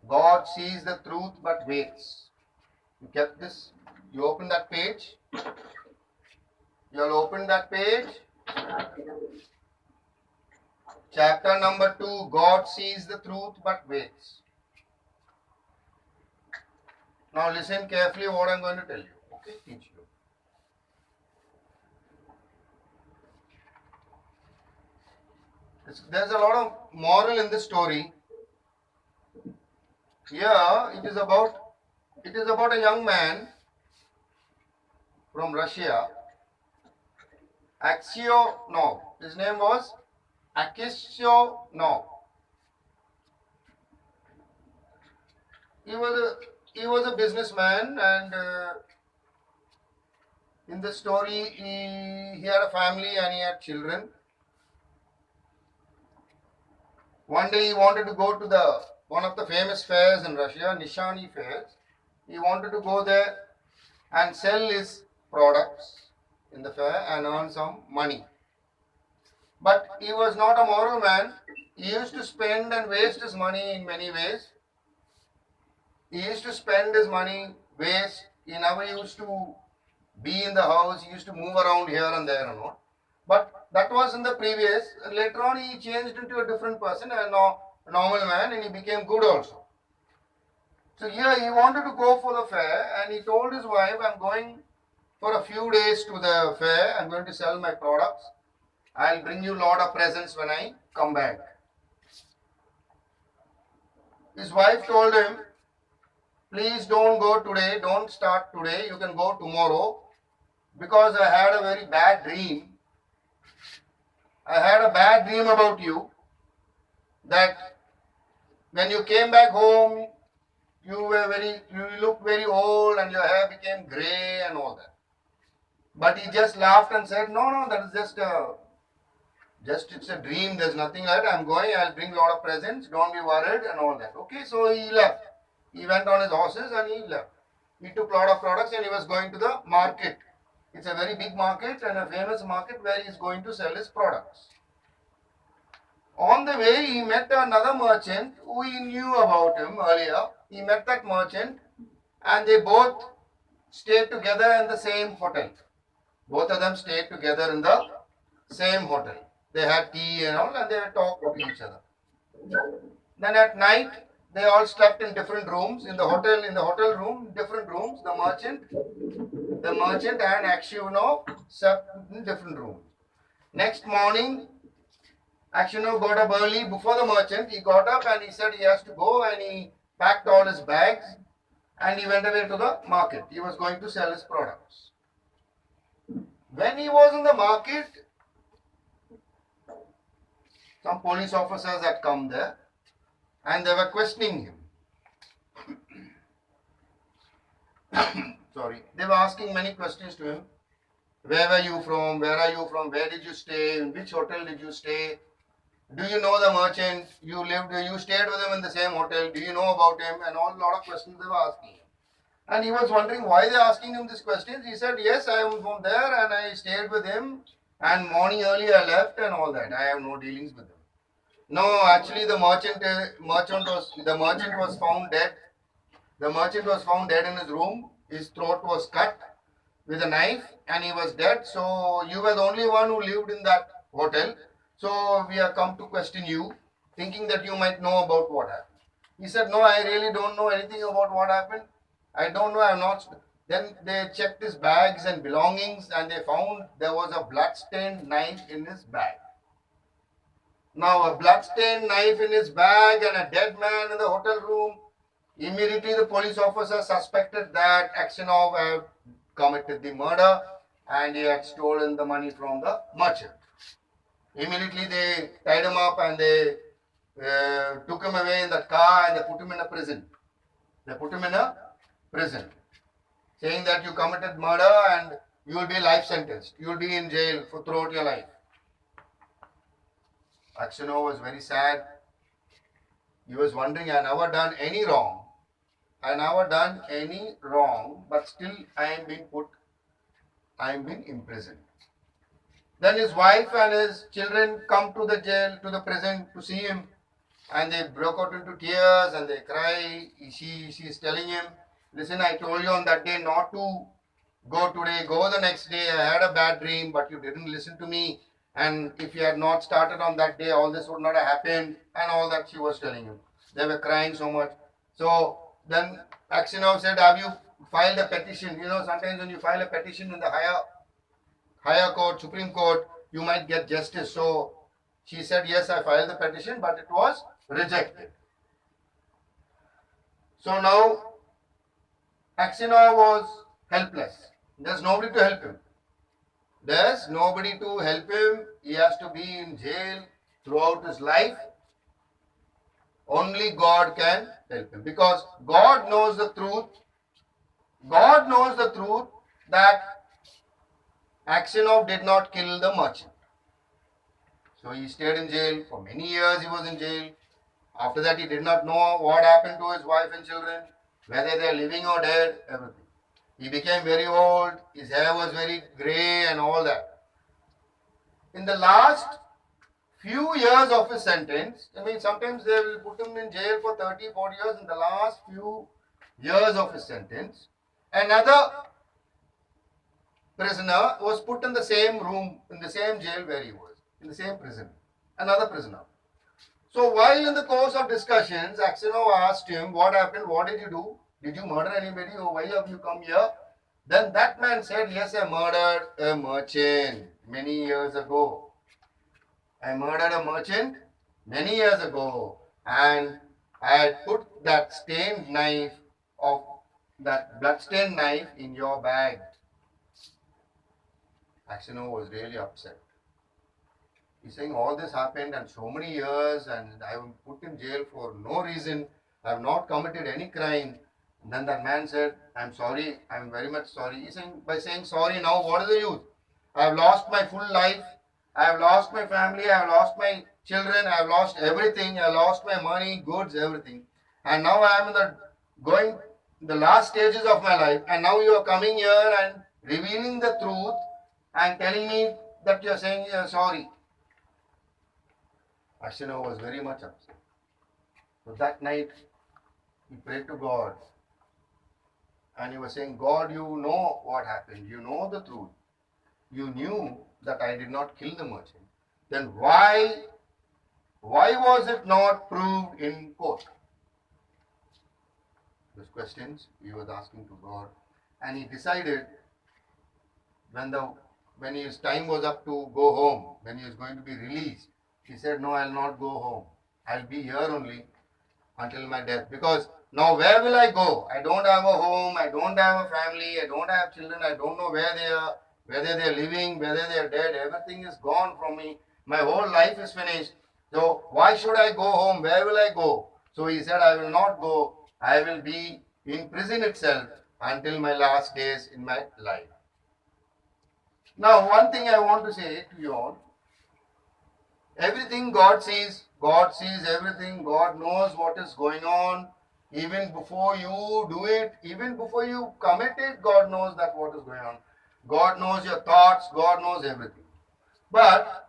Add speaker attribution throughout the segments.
Speaker 1: God sees the truth but waits. You kept this? You open that page? You'll open that page? Chapter number 2, God sees the truth but waits. Now listen carefully what I'm going to tell you. Okay, teach you. There's a lot of moral in this story. Here it is about a young man from Russia, Aksyonov. His name was Aksyonov. He was a businessman, and in the story he had a family and he had children. One day he wanted to go to one of the famous fairs in Russia, Nishani fairs. He wanted to go there and sell his products in the fair and earn some money. But he was not a moral man. He used to spend and waste his money in many ways. He used to spend his money, waste. He never used to be in the house. He used to move around here and there and all. But that was in the previous. Later on, he changed into a different person, a normal man, and he became good also. So here he wanted to go for the fair, and he told his wife, I'm going for a few days to the fair. I'm going to sell my products. I'll bring you a lot of presents when I come back. His wife told him, please don't go today, don't start today, you can go tomorrow, because I had a very bad dream. I had a bad dream about you, that when you came back home, you looked very old and your hair became grey and all that. But he just laughed and said, no, that is just it's a dream, there's nothing like that. I'm going, I'll bring a lot of presents, don't be worried and all that. Okay, so he left. He went on his horses and he left. He took a lot of products and he was going to the market. It's a very big market and a famous market where he is going to sell his products. On the way, he met another merchant who he knew about him earlier. He met that merchant and they both stayed together in the same hotel. Both of them stayed together in the same hotel. They had tea and all and they talked to each other. Then at night, they all slept in different rooms. In the hotel room, different rooms. The merchant and Aksyonov slept in different rooms. Next morning, Aksyonov got up early before the merchant. He got up and he said he has to go and he packed all his bags and he went away to the market. He was going to sell his products. When he was in the market, some police officers had come there and they were questioning him. Sorry. They were asking many questions to him. Where were you from? Where are you from? Where did you stay? In which hotel did you stay? Do you know the merchant? You stayed with him in the same hotel. Do you know about him? And all lot of questions they were asking him. And he was wondering why they are asking him these questions. He said, yes, I am from there and I stayed with him. And morning early I left and all that. I have no dealings with him. No, actually the merchant was found dead. The merchant was found dead in his room. His throat was cut with a knife and he was dead. So you were the only one who lived in that hotel. So we have come to question you, thinking that you might know about what happened. He said, no, I really don't know anything about what happened. I don't know, I'm not. Then they checked his bags and belongings and they found there was a blood-stained knife in his bag. Now, a blood-stained knife in his bag and a dead man in the hotel room. Immediately, the police officer suspected that Aksyonov had committed the murder and he had stolen the money from the merchant. Immediately, they tied him up and they took him away in the car and they put him in a prison. They put him in a prison, saying that you committed murder and you will be life sentenced. You will be in jail for throughout your life. Aksyonov was very sad. He was wondering, I never done any wrong. But still I am being imprisoned. Then his wife and his children come to the jail, to the prison to see him. and they broke out into tears and they cry. She's telling him, listen, I told you on that day not to go today, go the next day. I had a bad dream, but you didn't listen to me. And if you had not started on that day, all this would not have happened. And all that she was telling him. They were crying so much. So then Aksionov said, have you filed a petition? You know, sometimes when you file a petition in the higher court, Supreme Court, you might get justice. So she said, yes, I filed the petition, but it was rejected. So now Aksionov was helpless. There's nobody to help him. There's nobody to help him. He has to be in jail throughout his life. Only God can help him, because God knows the truth. God knows the truth that Aksionov did not kill the merchant. So he stayed in jail for many years. He was in jail. After that, he did not know what happened to his wife and children, whether they are living or dead, everything. He became very old. His hair was very grey and all that. In the last few years of his sentence, I mean, sometimes they will put him in jail for 30, 40 years. In the last few years of his sentence, another prisoner was put in the same room, in the same jail where he was, in the same prison, another prisoner. So while in the course of discussions, Aksionov asked him, what happened, what did you do? Did you murder anybody, or why have you come here? Then that man said, yes, I murdered a merchant many years ago. I murdered a merchant many years ago, and I had put that stained knife of that bloodstained knife in your bag. Aksionov was really upset. He's saying all this happened and so many years, and I was put in jail for no reason. I have not committed any crime. And then that man said, I'm sorry, I'm very much sorry. He's saying, by saying sorry now, what is the use? I have lost my full life. I have lost my family. I have lost my children. I have lost everything. I lost my money, goods, everything. And now I am in the last stages of my life. And now you are coming here and revealing the truth and telling me that you are saying you are sorry. Aksionov was very much upset. So that night, he prayed to God. And he was saying, God, you know what happened. You know the truth. You knew that I did not kill the merchant. Then why was it not proved in court? Those questions he was asking to God. And he decided when his time was up to go home, when he was going to be released, he said, no, I'll not go home. I'll be here only until my death. Because now where will I go? I don't have a home. I don't have a family. I don't have children. I don't know where they are, whether they are living, whether they are dead. Everything is gone from me. My whole life is finished. So why should I go home? Where will I go? So he said, I will not go. I will be in prison itself until my last days in my life. Now, one thing I want to say to you all, everything God sees everything. God knows what is going on. Even before you do it, even before you commit it, God knows that what is going on. God knows your thoughts. God knows everything. But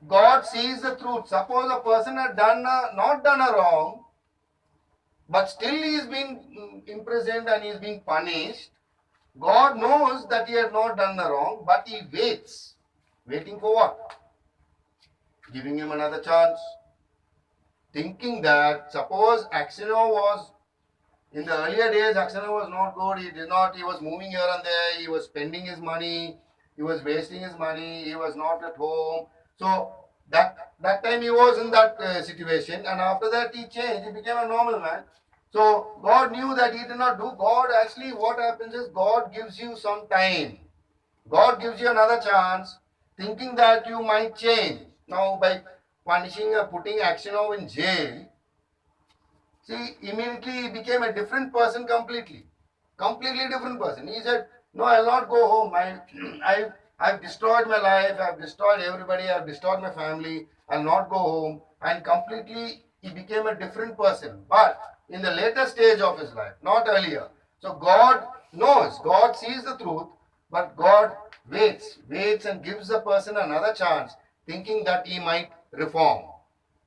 Speaker 1: God sees the truth. Suppose a person had not done a wrong, but still he is being imprisoned and he is being punished. God knows that he has not done the wrong, but he waits. Waiting for what? Giving him another chance. Thinking that suppose Aksionov was, in the earlier days, Aksionov was not good. He was moving here and there. He was spending his money. He was wasting his money. He was not at home. So that time he was in that situation, and after that he changed. He became a normal man. So God knew that he did not do. God actually, what happens is God gives you some time. God gives you another chance, thinking that you might change. Now by punishing or putting Aksionov in jail, see, immediately he became a different person completely. Completely different person. He said, no, I'll not go home. I've destroyed my life. I've destroyed everybody. I've destroyed my family. I'll not go home. And completely he became a different person. But in the later stage of his life, not earlier. So God knows. God sees the truth. But God waits and gives the person another chance, thinking that he might reform,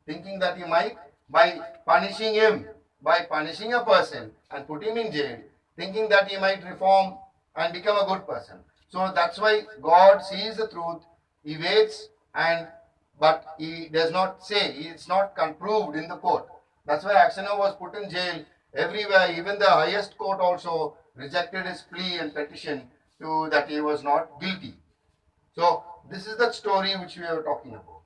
Speaker 1: thinking that he might, by punishing him, by punishing a person and put him in jail, thinking that he might reform and become a good person. So that's why God sees the truth, he waits, and but he does not say, it's not proved in the court. That's why Aksanev was put in jail everywhere. Even the highest court also rejected his plea and petition to that he was not guilty. So this is the story which we are talking about.